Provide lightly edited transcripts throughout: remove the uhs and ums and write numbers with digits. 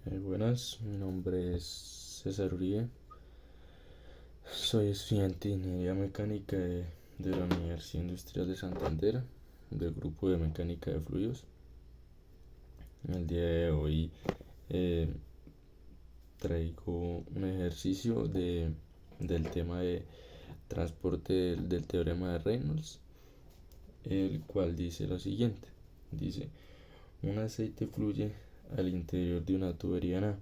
Buenas, mi nombre es César Uribe, soy estudiante de Ingeniería Mecánica de la Universidad Industrial de Santander, del grupo de Mecánica de Fluidos. El día de hoy eh, traigo un ejercicio del tema de transporte del teorema de Reynolds, el cual dice lo siguiente. Dice, un aceite fluye al interior de una tubería A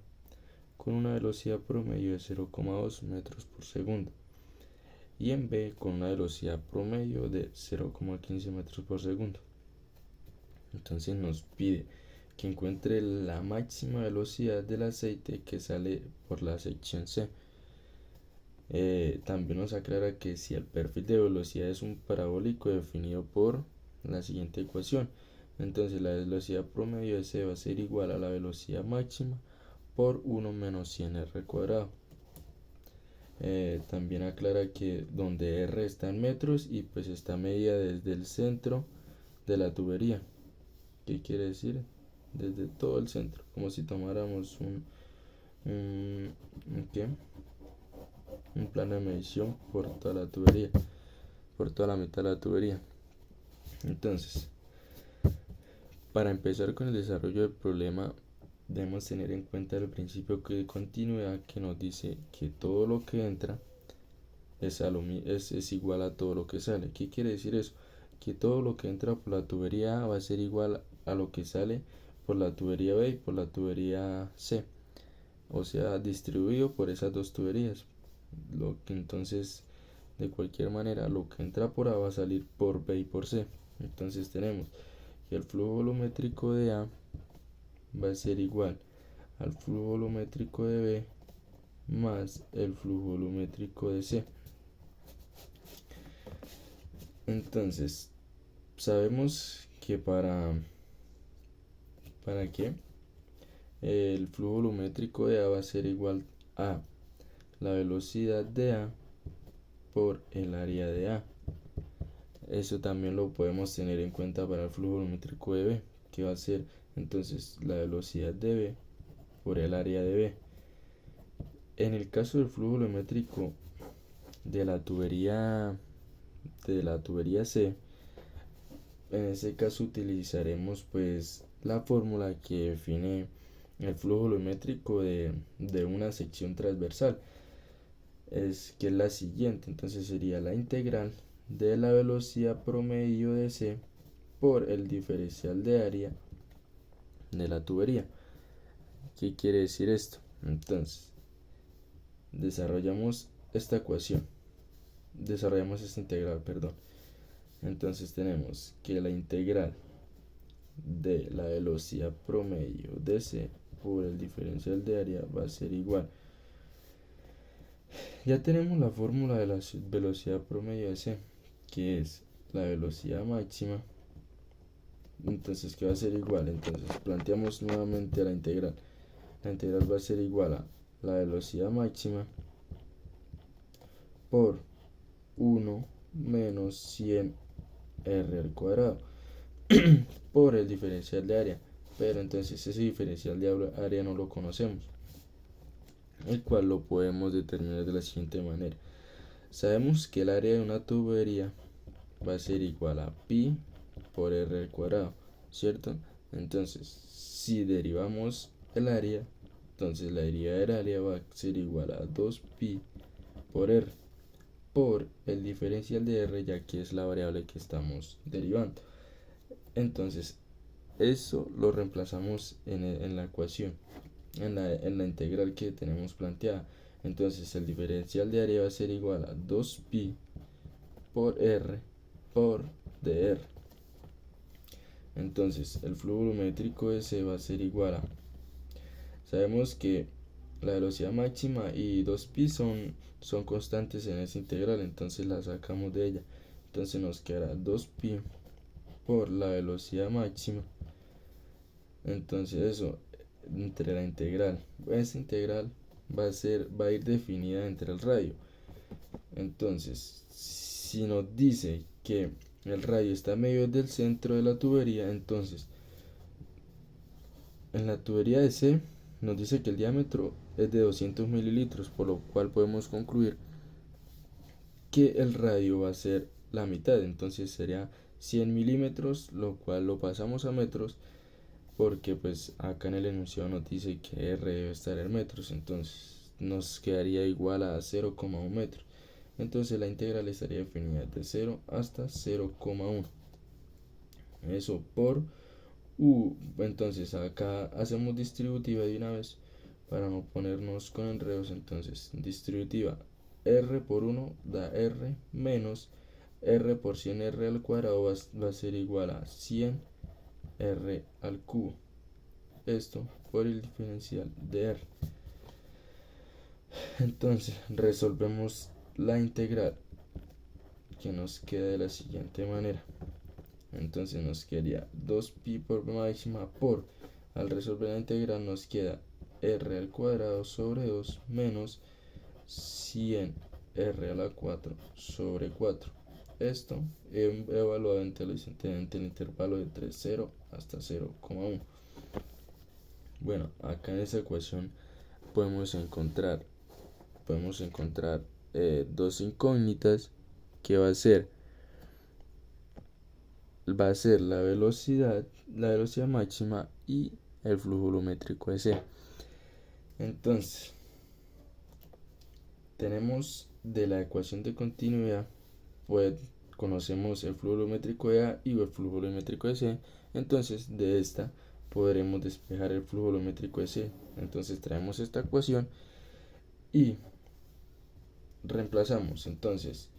con una velocidad promedio de 0,2 metros por segundo y en B con una velocidad promedio de 0,15 metros por segundo. Entonces nos pide que encuentre la máxima velocidad del aceite que sale por la sección C. También nos aclara que si el perfil de velocidad es un parabólico definido por la siguiente ecuación, entonces la velocidad promedio de C va a ser igual a la velocidad máxima por 1 menos 100 r cuadrado. También aclara que donde R está en metros y pues está medida desde el centro de la tubería. ¿Qué quiere decir? Desde todo el centro, como si tomáramos ¿qué? Un plano de medición por toda la tubería, por toda la mitad de la tubería. Entonces, para empezar con el desarrollo del problema, debemos tener en cuenta el principio de continuidad que nos dice que todo lo que entra es igual a todo lo que sale. ¿Qué quiere decir eso? Que todo lo que entra por la tubería A va a ser igual a lo que sale por la tubería B y por la tubería C, o sea, distribuido por esas dos tuberías. Lo que entonces, de cualquier manera, lo que entra por A va a salir por B y por C. Entonces tenemos que el flujo volumétrico de A va a ser igual al flujo volumétrico de B más el flujo volumétrico de C. Entonces, sabemos que ¿para qué? El flujo volumétrico de A va a ser igual a la velocidad de A por el área de A. Eso también lo podemos tener en cuenta para el flujo volumétrico de B, que va a ser entonces la velocidad de B por el área de B. En el caso del flujo volumétrico de la tubería C, en ese caso utilizaremos pues la fórmula que define el flujo volumétrico de una sección transversal, que es la siguiente. Entonces sería la integral de la velocidad promedio de C por el diferencial de área de la tubería. ¿Qué quiere decir esto? Entonces desarrollamos esta integral, perdón. Entonces tenemos que la integral de la velocidad promedio de C por el diferencial de área va a ser igual. Ya tenemos la fórmula de la velocidad promedio de C, que es la velocidad máxima. Entonces, ¿qué va a ser igual? Entonces, planteamos nuevamente la integral. La integral va a ser igual a la velocidad máxima por 1 menos 100 r al cuadrado por el diferencial de área. Pero entonces ese diferencial de área no lo conocemos, el cual lo podemos determinar de la siguiente manera. Sabemos que el área de una tubería va a ser igual a pi por r al cuadrado, ¿cierto? Entonces, si derivamos el área, entonces la derivada del área va a ser igual a 2pi por r por el diferencial de r, ya que es la variable que estamos derivando. Entonces, eso lo reemplazamos en la ecuación, en la integral que tenemos planteada. Entonces el diferencial de área va a ser igual a 2pi por r por dr. Entonces el flujo volumétrico de C va a ser igual a, sabemos que la velocidad máxima y 2pi son constantes en esa integral, entonces la sacamos de ella. Entonces nos quedará 2pi por la velocidad máxima. Entonces eso entre la integral, esta integral va a ir definida entre el radio. Entonces, si nos dice que el radio está medio del centro de la tubería, entonces en la tubería de C nos dice que el diámetro es de 200 mililitros, por lo cual podemos concluir que el radio va a ser la mitad, entonces sería 100 milímetros, lo cual lo pasamos a metros, porque pues acá en el enunciado nos dice que R debe estar en metros, entonces nos quedaría igual a 0,1 metro. Entonces la integral estaría definida de 0 hasta 0,1. Eso por U. Entonces acá hacemos distributiva de una vez para no ponernos con enredos. Entonces distributiva R por 1 da R menos R por 100 R al cuadrado va a ser igual a 100 R al cubo. Esto por el diferencial de R. Entonces resolvemos la integral, que nos queda de la siguiente manera. Entonces nos quedaría 2pi por máxima por, al resolver la integral nos queda R al cuadrado sobre 2 menos 100 R a la 4 sobre 4. Esto he evaluado entre el intervalo de 3, 0 hasta 0,1. Bueno, acá en esa ecuación podemos encontrar dos incógnitas, que va a ser la velocidad máxima y el flujo volumétrico de C. Entonces tenemos de la ecuación de continuidad, pues conocemos el flujo volumétrico de A y el flujo volumétrico de C. Entonces de esta podremos despejar el flujo volumétrico de C. Entonces traemos esta ecuación y reemplazamos. Entonces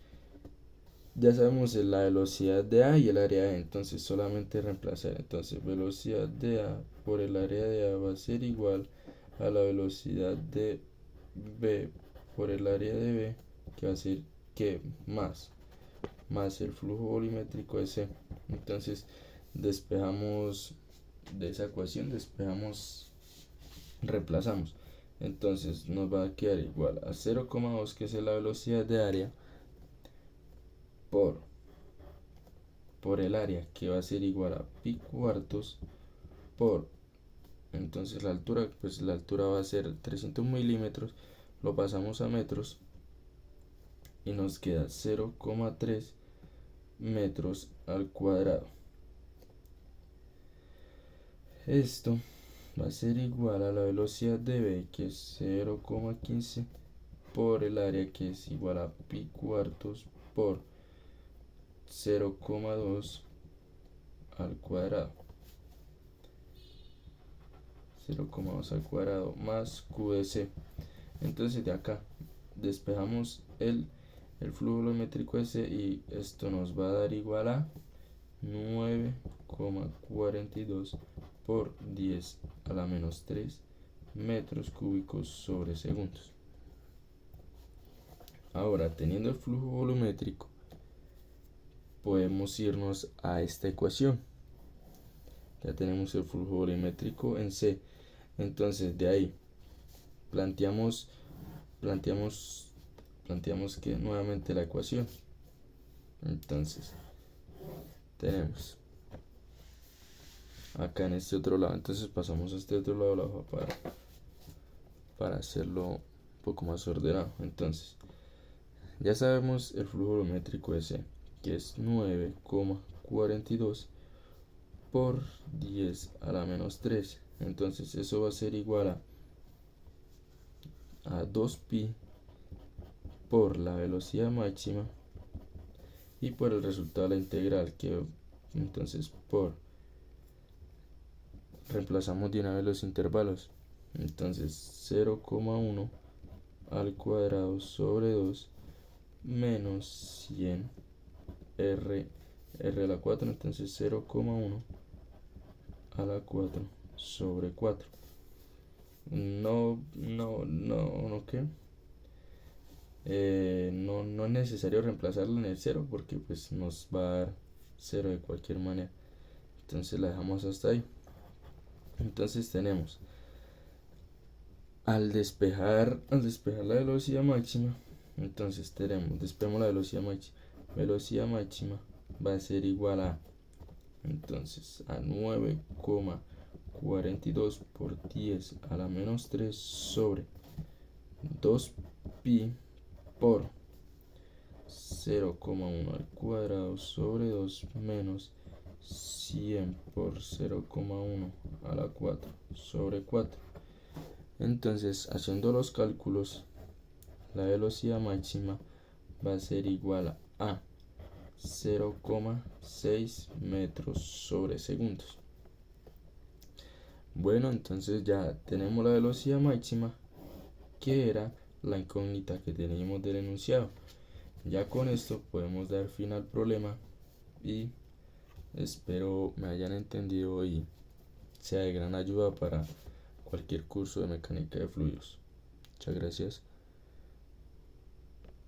ya sabemos la velocidad de A y el área de A, entonces solamente reemplazar. Entonces velocidad de A por el área de A va a ser igual a la velocidad de B por el área de B, que va a ser que más el flujo volumétrico de C. Entonces despejamos de esa ecuación, reemplazamos. Entonces nos va a quedar igual a 0,2, que es la velocidad de área, por el área, que va a ser igual a pi cuartos por, entonces la altura, pues la altura va a ser 300 milímetros, lo pasamos a metros y nos queda 0,3 metros al cuadrado. Esto va a ser igual a la velocidad de B, que es 0,15 por el área, que es igual a pi cuartos por 0,2 al cuadrado. 0,2 al cuadrado más Q de C. Entonces de acá despejamos el flujo volumétrico de C y esto nos va a dar igual a 9,42 por 10 a la menos 3 metros cúbicos sobre segundos. Ahora, teniendo el flujo volumétrico, podemos irnos a esta ecuación. Ya tenemos el flujo volumétrico en C. Entonces de ahí planteamos que nuevamente la ecuación. Entonces tenemos acá en este otro lado, entonces pasamos a este otro lado de la hoja para hacerlo un poco más ordenado. Entonces ya sabemos el flujo volumétrico de C, que es 9,42 por 10 a la menos 3. Entonces eso va a ser igual a 2pi por la velocidad máxima y por el resultado de la integral, que entonces reemplazamos de una vez los intervalos. Entonces 0,1 al cuadrado sobre 2 menos 100 R a la 4, entonces 0,1 a la 4 sobre 4. No es necesario reemplazarlo en el 0, porque pues nos va a dar 0 de cualquier manera. Entonces la dejamos hasta ahí. Entonces tenemos, al despejar la velocidad máxima, entonces despejamos la velocidad máxima va a ser igual a, entonces a 9,42 42 por 10 a la menos 3 sobre 2pi por 0,1 al cuadrado sobre 2 menos 100 por 0,1 a la 4 sobre 4. Entonces, haciendo los cálculos, la velocidad máxima va a ser igual a 0,6 metros sobre segundos. Bueno, entonces ya tenemos la velocidad máxima, que era la incógnita que teníamos del enunciado. Ya con esto podemos dar fin al problema y espero me hayan entendido y sea de gran ayuda para cualquier curso de mecánica de fluidos. Muchas gracias.